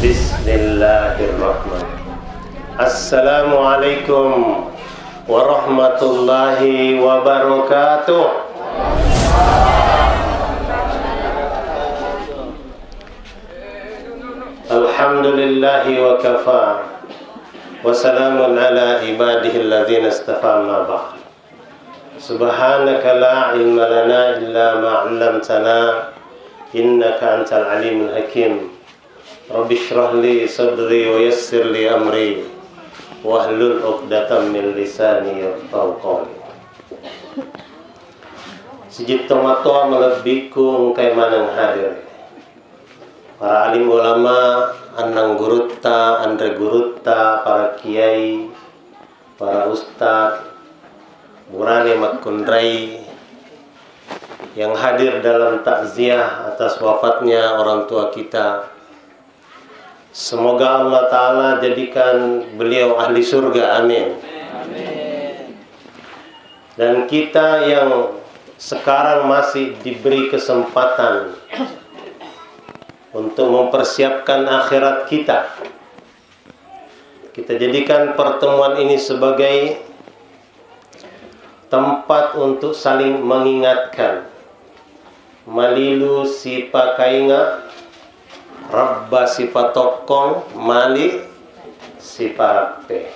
Bismillahirrahmanirrahim. Assalamualaikum warahmatullahi wabarakatuh. Alhamdulillahi wa kafa, wa salamun ala ibadihi alladhina istafa, amma ba'd. Subhanaka la ilma lana illa ma 'allamtana innaka antal alimul hakim. Rabbi shrah li sadri wa yassir li amri wahlul 'uqdatam min lisani yafqahu qawli. Sijit tomato melebiku kay manang hadir. Para alim ulama, annang gurutta, andre gurutta, para kiai, para ustadz, murane matkundrai yang hadir dalam takziah atas wafatnya orang tua kita. Semoga Allah Ta'ala jadikan beliau ahli surga, amin. Dan kita yang sekarang masih diberi kesempatan untuk mempersiapkan akhirat kita, kita jadikan pertemuan ini sebagai tempat untuk saling mengingatkan. Malilu si pakainga, rabba si patokong, mali si parape.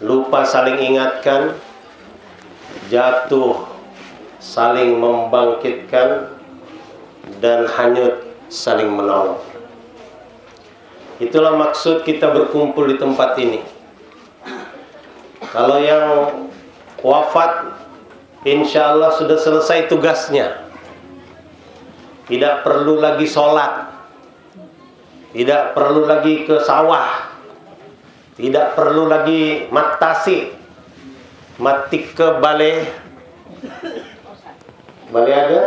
Lupa saling ingatkan, jatuh saling membangkitkan, dan hanyut saling menolong. Itulah maksud kita berkumpul di tempat ini. Kalau yang wafat, insya Allah sudah selesai tugasnya. Tidak perlu lagi sholat, tidak perlu lagi ke sawah, tidak perlu lagi matasi, matik ke balai. Balai ada?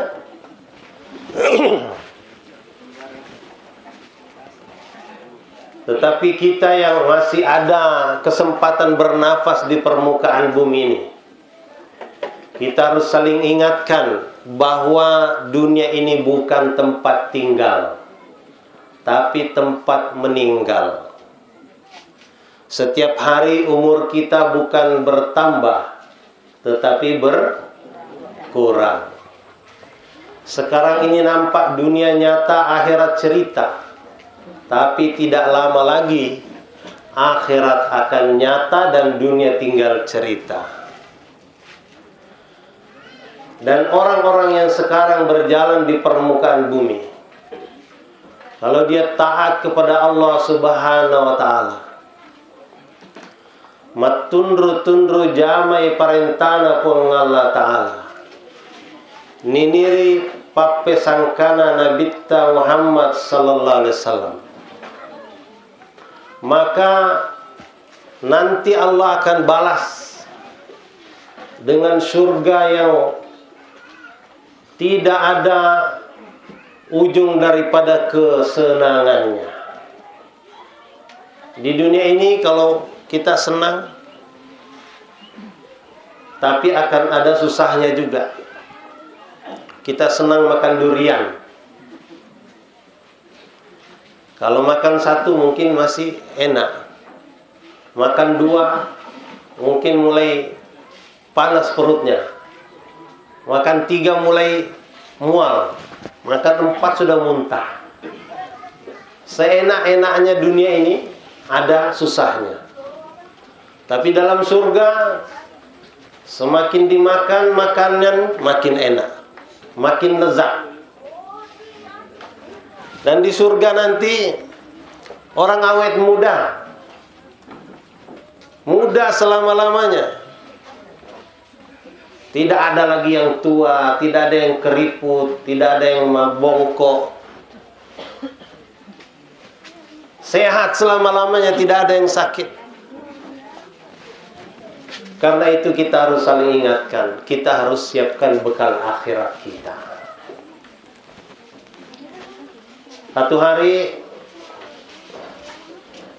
Tetapi kita yang masih ada kesempatan bernafas di permukaan bumi ini, kita harus saling ingatkan bahwa dunia ini bukan tempat tinggal, tapi tempat meninggal. Setiap hari umur kita bukan bertambah, tetapi berkurang. Sekarang ini nampak dunia nyata, akhirat cerita. Tapi tidak lama lagi akhirat akan nyata dan dunia tinggal cerita. Dan orang-orang yang sekarang berjalan di permukaan bumi, kalau dia taat kepada Allah Subhanahu wa ta'ala, matundru jamai parentana pun Allah ta'ala, niniri pape sangkana nabitta Muhammad sallallahu alaihi wasallam, maka nanti Allah akan balas dengan surga yang tidak ada ujung daripada kesenangannya. Di dunia ini kalau kita senang, tapi akan ada susahnya juga. Kita senang makan durian. Kalau makan satu mungkin masih enak. Makan dua mungkin mulai panas perutnya. Makan tiga mulai mual. Makan empat sudah muntah. Seenak-enaknya dunia ini ada susahnya. Tapi dalam surga, semakin dimakan makanan makin enak, makin lezat. Dan di surga nanti orang awet muda, muda selama-lamanya. Tidak ada lagi yang tua, tidak ada yang keriput, tidak ada yang bongkok. Sehat selama-lamanya, tidak ada yang sakit. Karena itu kita harus saling ingatkan, kita harus siapkan bekal akhirat kita. Satu hari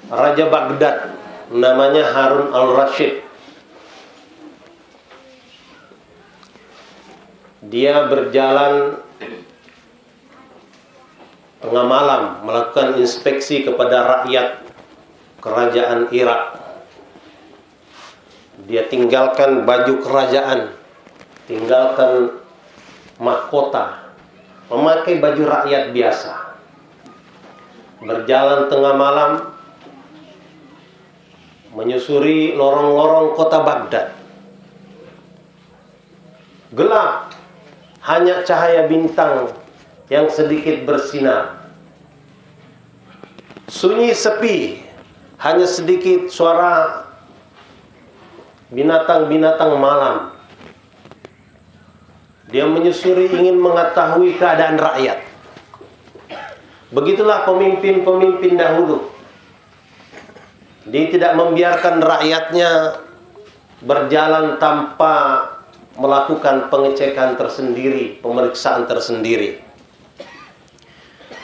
Raja Baghdad, namanya Harun al-Rashid, dia berjalan tengah malam melakukan inspeksi kepada rakyat kerajaan Irak. Dia tinggalkan baju kerajaan, tinggalkan mahkota, memakai baju rakyat biasa. Berjalan tengah malam, menyusuri lorong-lorong kota Baghdad. Gelap, hanya cahaya bintang yang sedikit bersinar. Sunyi sepi, hanya sedikit suara binatang-binatang malam. Dia menyusuri ingin mengetahui keadaan rakyat. Begitulah pemimpin-pemimpin dahulu. Dia tidak membiarkan rakyatnya berjalan tanpa melakukan pengecekan tersendiri, pemeriksaan tersendiri.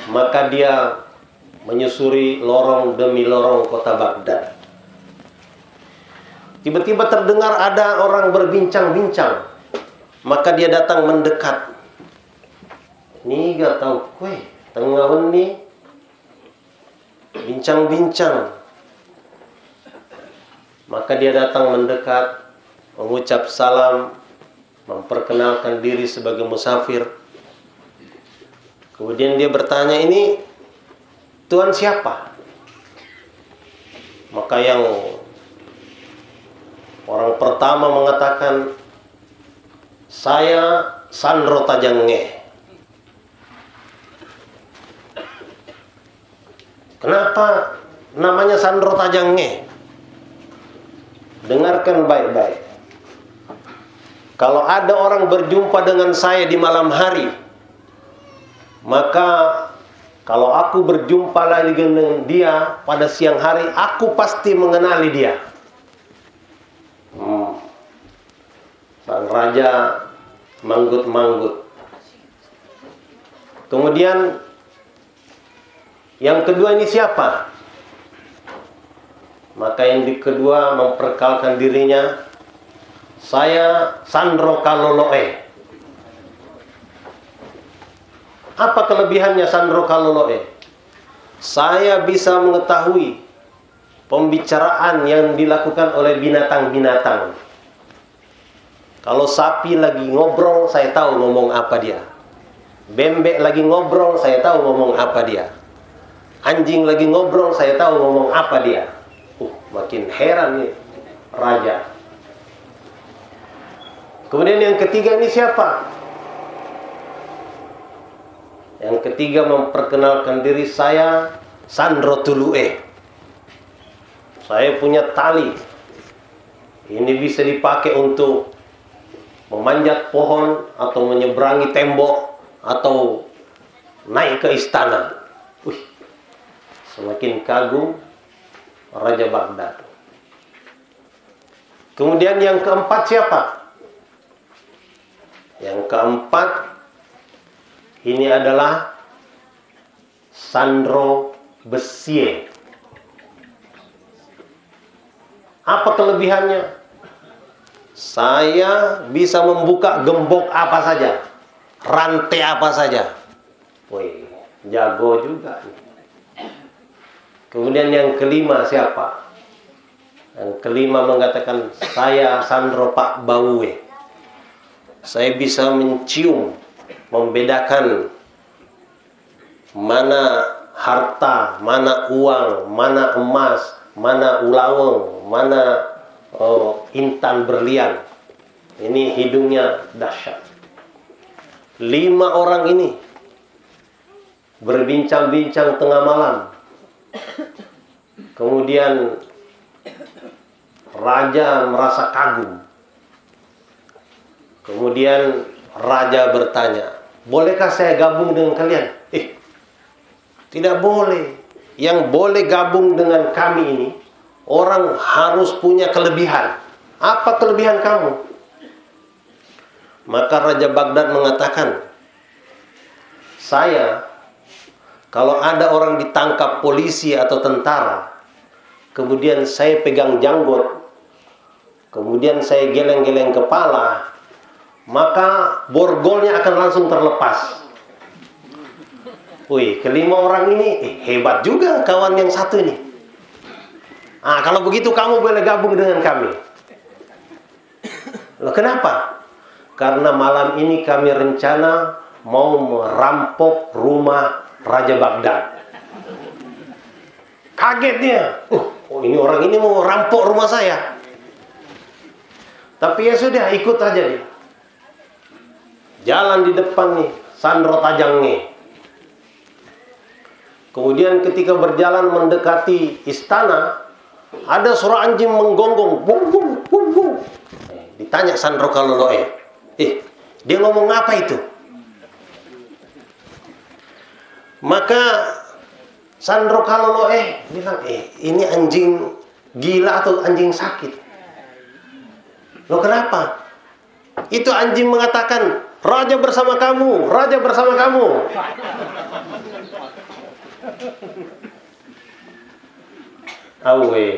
Maka dia menyusuri lorong demi lorong kota Baghdad. Tiba-tiba terdengar ada orang berbincang-bincang. Maka dia datang mendekat. Ni gak tahu kue, tengah ni bincang-bincang. Maka dia datang mendekat, mengucap salam, memperkenalkan diri sebagai musafir. Kemudian dia bertanya, ini Tuhan siapa? Maka yang orang pertama mengatakan, saya Sandro Tajange. Kenapa namanya Sandro Tajange? Dengarkan baik-baik. Kalau ada orang berjumpa dengan saya di malam hari, maka kalau aku berjumpa lagi dengan dia pada siang hari, aku pasti mengenali dia. Sang raja manggut-manggut. Kemudian yang kedua, ini siapa? Maka yang kedua memperkenalkan dirinya, saya Sandro Kaloloe. Apa kelebihannya Sandro Kaloloe? Saya bisa mengetahui pembicaraan yang dilakukan oleh binatang-binatang. Kalau sapi lagi ngobrol, saya tahu ngomong apa dia. Bebek lagi ngobrol, saya tahu ngomong apa dia. Anjing lagi ngobrol, saya tahu ngomong apa dia. Makin heran nih raja. Kemudian yang ketiga, ini siapa? Yang ketiga memperkenalkan diri, saya Sandro Tulue. Saya punya tali. Ini bisa dipakai untuk memanjat pohon atau menyeberangi tembok atau naik ke istana. Semakin kagum Raja Baghdad. Kemudian yang keempat siapa? Yang keempat ini adalah Sandro Besie. Apa kelebihannya? Saya bisa membuka gembok apa saja, rantai apa saja. Wih, jago juga. Kemudian yang kelima siapa? Yang kelima mengatakan, saya Sandro Pak Baue. Saya bisa mencium, membedakan mana harta, mana uang, mana emas, mana ulaweng, mana intan berlian. Ini hidungnya dahsyat. 5 orang ini berbincang-bincang tengah malam. Kemudian raja merasa kagum. Kemudian raja bertanya, bolehkah saya gabung dengan kalian? Tidak boleh. Yang boleh gabung dengan kami ini orang harus punya kelebihan. Apa kelebihan kamu? Maka Raja Baghdad mengatakan, saya kalau ada orang ditangkap polisi atau tentara, kemudian saya pegang janggut, kemudian saya geleng-geleng kepala, maka borgolnya akan langsung terlepas. Wih, kelima orang ini hebat juga kawan yang satu ini. Kalau begitu kamu boleh gabung dengan kami. Loh, kenapa? Karena malam ini kami rencana mau merampok rumah Raja Baghdad. Kaget dia. Ini orang ini mau rampok rumah saya. Tapi ya sudah, ikut aja dia. Jalan di depan nih, Sandro Tajang nih. Kemudian ketika berjalan mendekati istana, ada suara anjing menggonggong, bung bung bung bung. Ditanya Sandro Kaloloe, dia ngomong apa itu? Maka Sandro Kaloloe bilang, ini anjing gila atau anjing sakit? Loh, kenapa? Itu anjing mengatakan, raja bersama kamu, raja bersama kamu. Awe.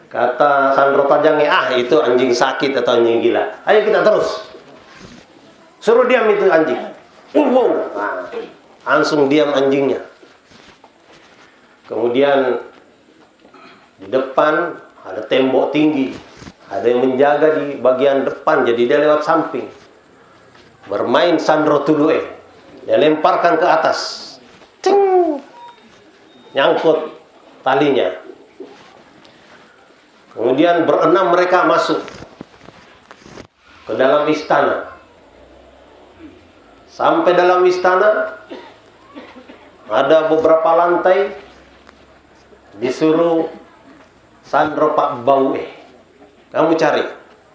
Kata Sandro Tajangnya, itu anjing sakit atau anjing gila. Ayo kita terus. Suruh diam itu anjing. Langsung diam anjingnya. Kemudian di depan ada tembok tinggi. Ada yang menjaga di bagian depan, jadi dia lewat samping. Bermain Sandro Tulue. Dia lemparkan ke atas. Cing! Nyangkut talinya. Kemudian berenam mereka masuk ke dalam istana. Sampai dalam istana, ada beberapa lantai, disuruh Sandro Pak Baue, kamu cari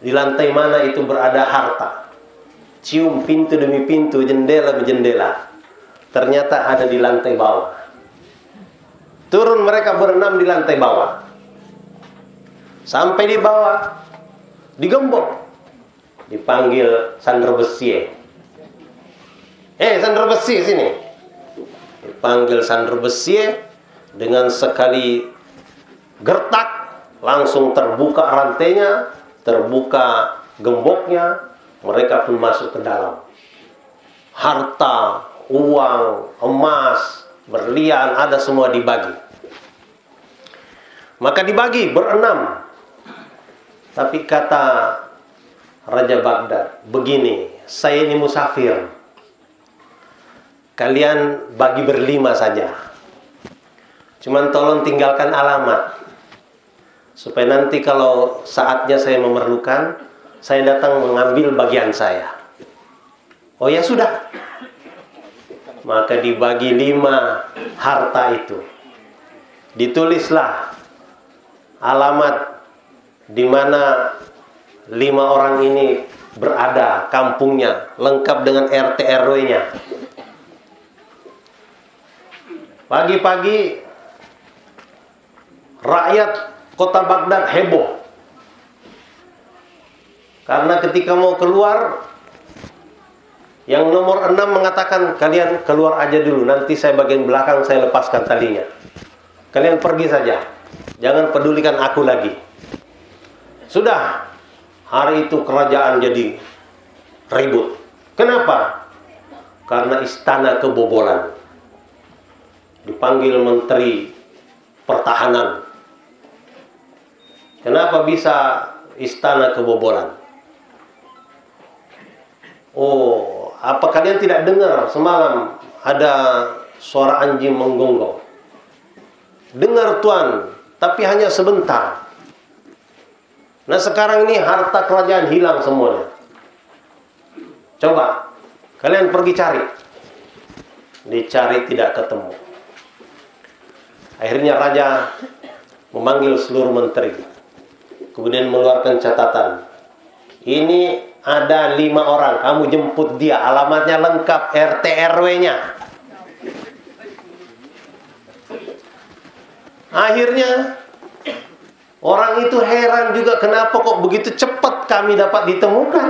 di lantai mana itu berada harta. Cium pintu demi pintu, jendela demi jendela. Ternyata ada di lantai bawah. Turun mereka berenam di lantai bawah. Sampai di bawah, digembok. Dipanggil Sandro Besie. Sandro Besie sini. Dipanggil Sandro Besie, dengan sekali gertak langsung terbuka rantainya, terbuka gemboknya, mereka pun masuk ke dalam. Harta, uang, emas, berlian, ada semua dibagi. Maka dibagi berenam. Tapi kata Raja Baghdad, begini, saya ini musafir. Kalian bagi berlima saja. Cuman tolong tinggalkan alamat. Supaya nanti kalau saatnya saya memerlukan, saya datang mengambil bagian saya. Oh ya sudah. Maka dibagi 5 harta itu. Ditulislah alamat di mana 5 orang ini berada, kampungnya, lengkap dengan RT RW-nya. Pagi-pagi rakyat kota Baghdad heboh. Karena ketika mau keluar, yang nomor 6 mengatakan, kalian keluar aja dulu, nanti saya bagian belakang saya lepaskan talinya. Kalian pergi saja, jangan pedulikan aku lagi. Sudah, hari itu kerajaan jadi ribut. Kenapa? Karena istana kebobolan. Dipanggil Menteri Pertahanan. Kenapa bisa istana kebobolan? Oh, apa kalian tidak dengar semalam ada suara anjing menggonggong? Dengar Tuan, tapi hanya sebentar. Nah sekarang ini harta kerajaan hilang semuanya. Coba, kalian pergi cari. Dicari tidak ketemu. Akhirnya raja memanggil seluruh menteri. Kemudian mengeluarkan catatan. Ini ada 5 orang, kamu jemput dia, alamatnya lengkap, RT RW-nya. Akhirnya orang itu heran juga, kenapa kok begitu cepat kami dapat ditemukan.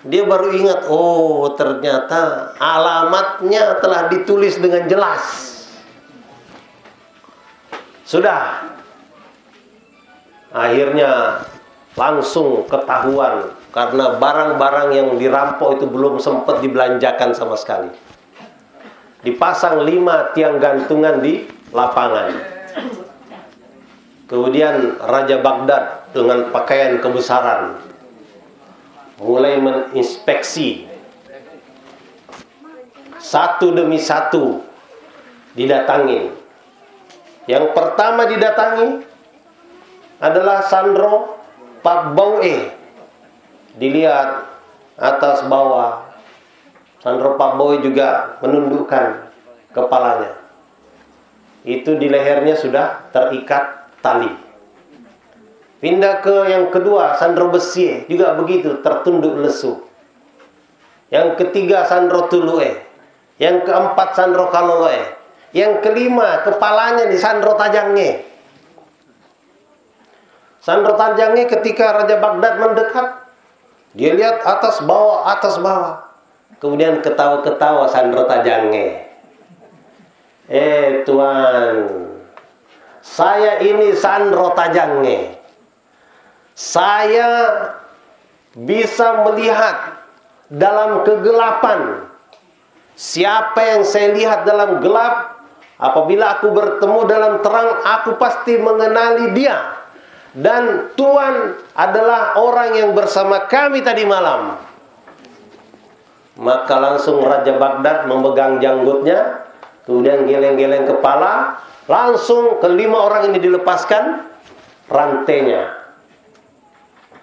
Dia baru ingat, oh ternyata alamatnya telah ditulis dengan jelas. Sudah. Akhirnya langsung ketahuan karena barang-barang yang dirampok itu belum sempat dibelanjakan sama sekali. Dipasang 5 tiang gantungan di lapangan. Kemudian Raja Baghdad dengan pakaian kebesaran mulai menginspeksi satu demi satu, didatangin. Yang pertama didatangi adalah Sandro Pakboe. Dilihat atas bawah, Sandro Pakboe juga menundukkan kepalanya. Itu di lehernya sudah terikat tali. Pindah ke yang kedua, Sandro Besie, juga begitu, tertunduk lesu. Yang ketiga, Sandro Tulue. Yang keempat, Sandro Kaloloe. Yang kelima, kepalanya di Sandro Tajangge. Sandro Tajangge ketika Raja Baghdad mendekat, dia lihat atas bawah, atas bawah. Kemudian ketawa-ketawa Sandro Tajangge. Tuan, saya ini Sandro Tajangge. Saya bisa melihat dalam kegelapan. Siapa yang saya lihat dalam gelap, apabila aku bertemu dalam terang, aku pasti mengenali dia. Dan Tuan adalah orang yang bersama kami tadi malam. Maka langsung Raja Baghdad memegang janggutnya, kemudian geleng-geleng kepala, langsung kelima orang ini dilepaskan rantainya.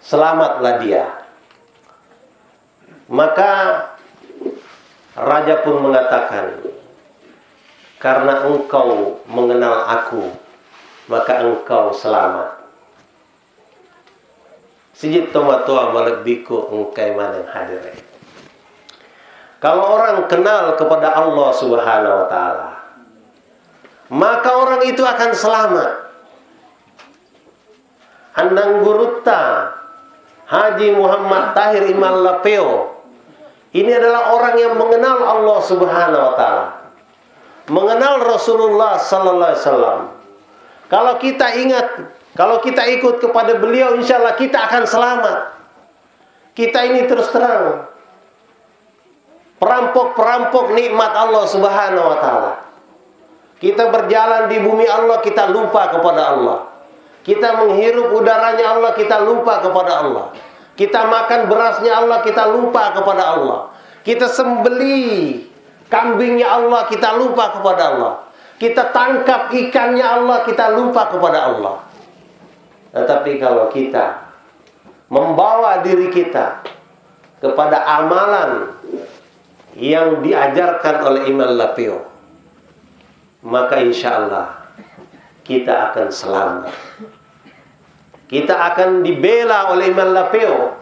Selamatlah dia. Maka Raja pun mengatakan, karena engkau mengenal aku, maka engkau selamat. Sijit tomatua malak biku engkai maneng hadir. Kalau orang kenal kepada Allah Subhanahu wa ta'ala, maka orang itu akan selamat. Andang Gurutta Haji Muhammad Tahir Imal Lapeo, ini adalah orang yang mengenal Allah Subhanahu wa ta'ala, mengenal Rasulullah sallallahu alaihi wasallam. Kalau kita ingat, kalau kita ikut kepada beliau, insya Allah kita akan selamat. Kita ini terus terang perampok-perampok nikmat Allah Subhanahu wa ta'ala. Kita berjalan di bumi Allah, kita lupa kepada Allah. Kita menghirup udaranya Allah, kita lupa kepada Allah. Kita makan berasnya Allah, kita lupa kepada Allah. Kita sembeli kambingnya Allah, kita lupa kepada Allah. Kita tangkap ikannya Allah, kita lupa kepada Allah. Tetapi kalau kita membawa diri kita kepada amalan yang diajarkan oleh Imam Lapeo, maka insya Allah kita akan selamat. Kita akan dibela oleh Imam Lapeo.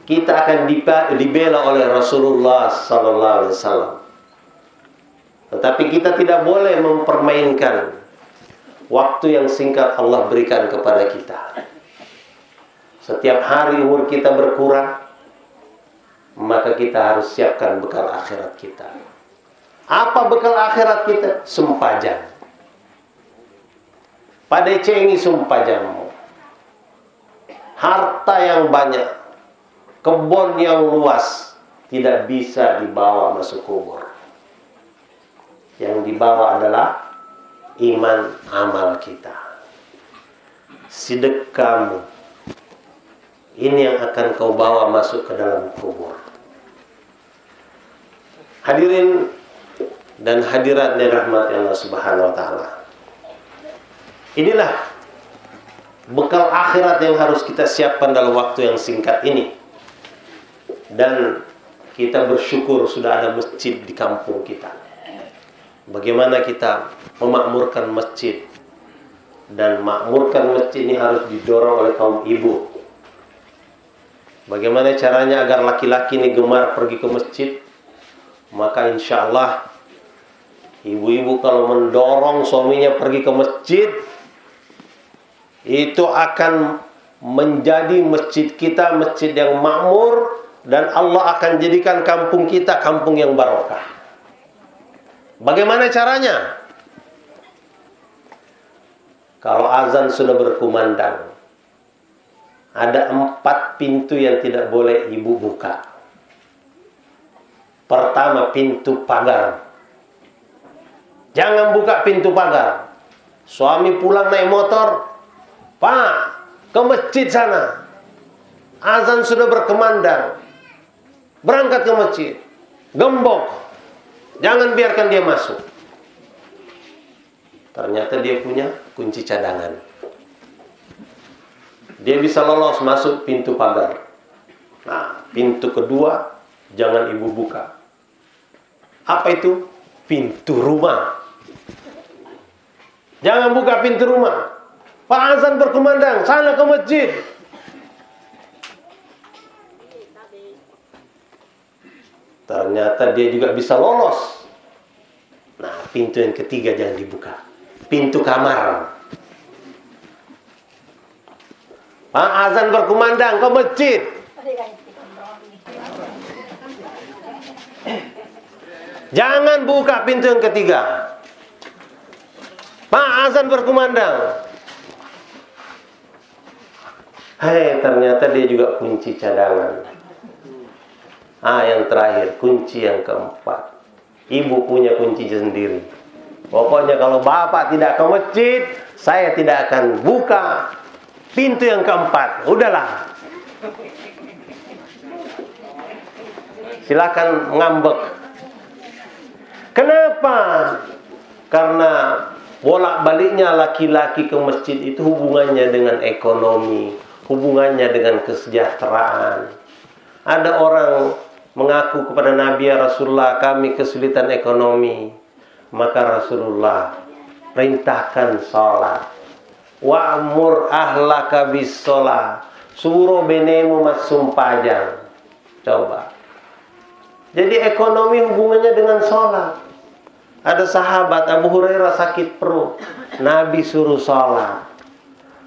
Kita akan dibela oleh Rasulullah sallallahu alaihi wasallam. Tetapi kita tidak boleh mempermainkan waktu yang singkat Allah berikan kepada kita. Setiap hari umur kita berkurang, maka kita harus siapkan bekal akhirat kita. Apa bekal akhirat kita? Sumpajang. Pada cengi sumpajangmu. Harta yang banyak, kebun yang luas, tidak bisa dibawa masuk kubur. Yang dibawa adalah iman amal kita. Sedekahmu, ini yang akan kau bawa masuk ke dalam kubur. Hadirin dan hadirat yang rahmat Allah Subhanahu wa ta'ala, inilah bekal akhirat yang harus kita siapkan dalam waktu yang singkat ini. Dan kita bersyukur sudah ada masjid di kampung kita. Bagaimana kita memakmurkan masjid? Dan makmurkan masjid ini harus didorong oleh kaum ibu. Bagaimana caranya agar laki-laki ini gemar pergi ke masjid? Maka insya Allah ibu-ibu kalau mendorong suaminya pergi ke masjid, itu akan menjadi masjid kita masjid yang makmur, dan Allah akan jadikan kampung kita kampung yang barokah. Bagaimana caranya? Kalau azan sudah berkumandang, Ada 4 pintu yang tidak boleh ibu buka. Pertama, pintu pagar. Jangan buka pintu pagar. Suami pulang naik motor, Pak, ke masjid sana. Azan sudah berkumandang. Berangkat ke masjid. Gembok. Jangan biarkan dia masuk. Ternyata dia punya kunci cadangan. Dia bisa lolos masuk pintu pagar. Nah, pintu kedua jangan ibu buka. Apa itu? Pintu rumah. Jangan buka pintu rumah. Pak, azan berkumandang, sana ke masjid. Ternyata dia juga bisa lolos. Nah, pintu yang ketiga jangan dibuka. Pintu kamar. Pak, azan berkumandang, ke masjid. Jangan buka pintu yang ketiga. Pak, azan berkumandang. Hei, ternyata dia juga kunci cadangan. Yang terakhir, kunci yang keempat. Ibu punya kunci sendiri. Pokoknya kalau bapak tidak ke masjid, saya tidak akan buka pintu yang keempat. Udahlah. Silakan ngambek. Kenapa? Karena bolak-baliknya laki-laki ke masjid itu hubungannya dengan ekonomi, hubungannya dengan kesejahteraan. Ada orang mengaku kepada Nabi, ya Rasulullah, kami kesulitan ekonomi. Maka Rasulullah perintahkan sholat. Wa'mur ahlaka bis sholat. Suruh benemu masum pajang. Coba. Jadi ekonomi hubungannya dengan sholat. Ada sahabat Abu Hurairah sakit perut, Nabi suruh sholat.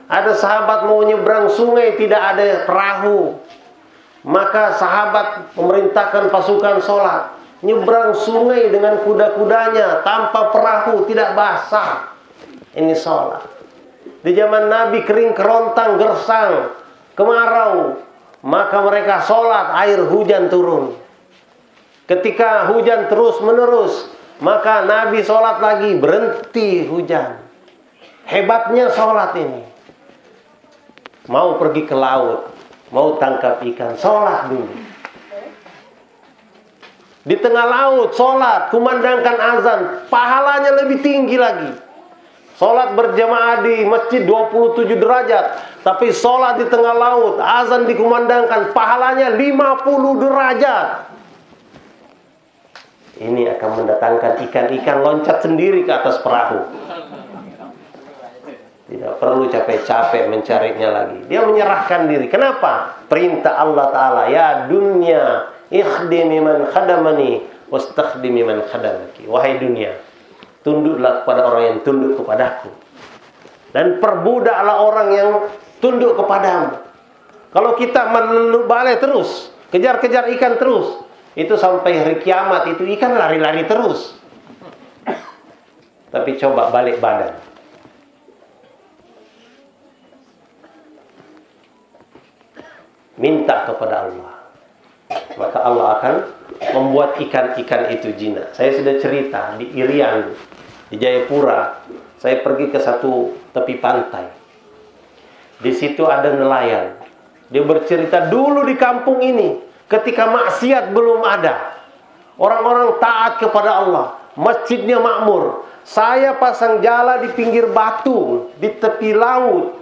Ada sahabat mau nyebrang sungai, tidak ada perahu, maka sahabat memerintahkan pasukan sholat. Nyebrang sungai dengan kuda-kudanya tanpa perahu, tidak basah. Ini sholat. Di zaman Nabi kering kerontang, gersang, kemarau, maka mereka sholat, air hujan turun. Ketika hujan terus menerus, maka Nabi sholat lagi, berhenti hujan. Hebatnya sholat ini. Mau pergi ke laut, mau tangkap ikan, sholat dulu. Di tengah laut, sholat, kumandangkan azan, pahalanya lebih tinggi lagi. Sholat berjamaah di masjid 27 derajat. Tapi sholat di tengah laut, azan dikumandangkan, pahalanya 50 derajat. Ini akan mendatangkan ikan-ikan loncat sendiri ke atas perahu. Tidak perlu capek-capek mencarinya lagi. Dia menyerahkan diri. Kenapa? Perintah Allah Ta'ala. Ya dunia, ikhdimi man khadamani, wastakhdimi man khadamaki. Wahai dunia, tunduklah kepada orang yang tunduk kepadaku. Dan perbudaklah orang yang tunduk kepadamu. Kalau kita balai terus, kejar-kejar ikan terus, itu sampai hari kiamat itu ikan lari-lari terus. Tapi coba balik badan. Minta kepada Allah. Maka Allah akan membuat ikan-ikan itu jinak. Saya sudah cerita di Irian, di Jayapura. Saya pergi ke satu tepi pantai. Di situ ada nelayan. Dia bercerita dulu di kampung ini, ketika maksiat belum ada, orang-orang taat kepada Allah, masjidnya makmur. Saya pasang jala di pinggir batu, di tepi laut,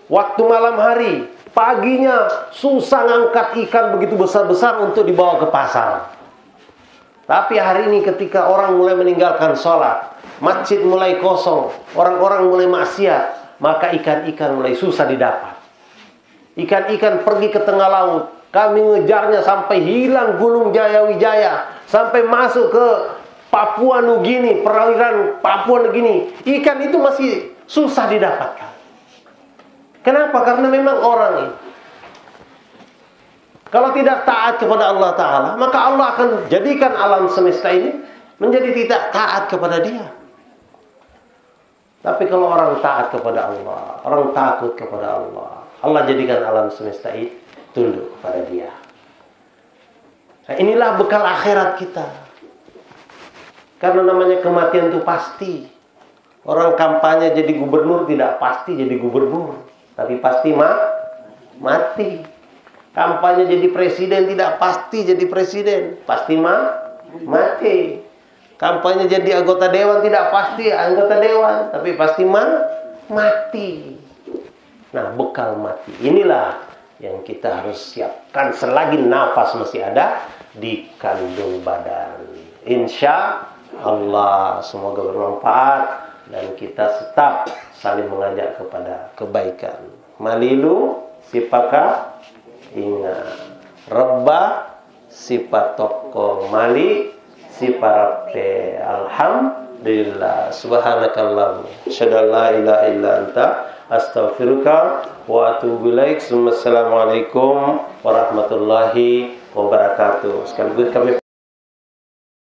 waktu malam hari. Paginya susah ngangkat ikan begitu besar-besar untuk dibawa ke pasar. Tapi hari ini ketika orang mulai meninggalkan sholat, masjid mulai kosong, orang-orang mulai maksiat, maka ikan-ikan mulai susah didapat. Ikan-ikan pergi ke tengah laut. Kami mengejarnya sampai hilang Gunung Jayawijaya, sampai masuk ke Papua Nugini, perairan Papua Nugini. Ikan itu masih susah didapatkan. Kenapa? Karena memang orang ini, kalau tidak taat kepada Allah Ta'ala, maka Allah akan jadikan alam semesta ini menjadi tidak taat kepada Dia. Tapi kalau orang taat kepada Allah, orang takut kepada Allah, Allah jadikan alam semesta itu tunduk kepada Dia. Nah, inilah bekal akhirat kita. Karena namanya kematian itu pasti. Orang kampanye jadi gubernur tidak pasti jadi gubernur, tapi pasti mati. Kampanye jadi presiden tidak pasti jadi presiden, pasti mati. Kampanye jadi anggota dewan tidak pasti anggota dewan, tapi pasti mati. Nah, bekal mati inilah yang kita harus siapkan selagi nafas masih ada di kandung badan. Insya Allah semoga bermanfaat dan kita tetap saling mengajak kepada kebaikan. Malilu sipaka ingat Rebba sifat toko mali siparapte. Alhamdulillah. Subhanakallah. Asyhadu la ilaha illa anta astaghfiruka wa atubu ilaik. Assalamualaikum warahmatullahi wabarakatuh. Sekaligus kami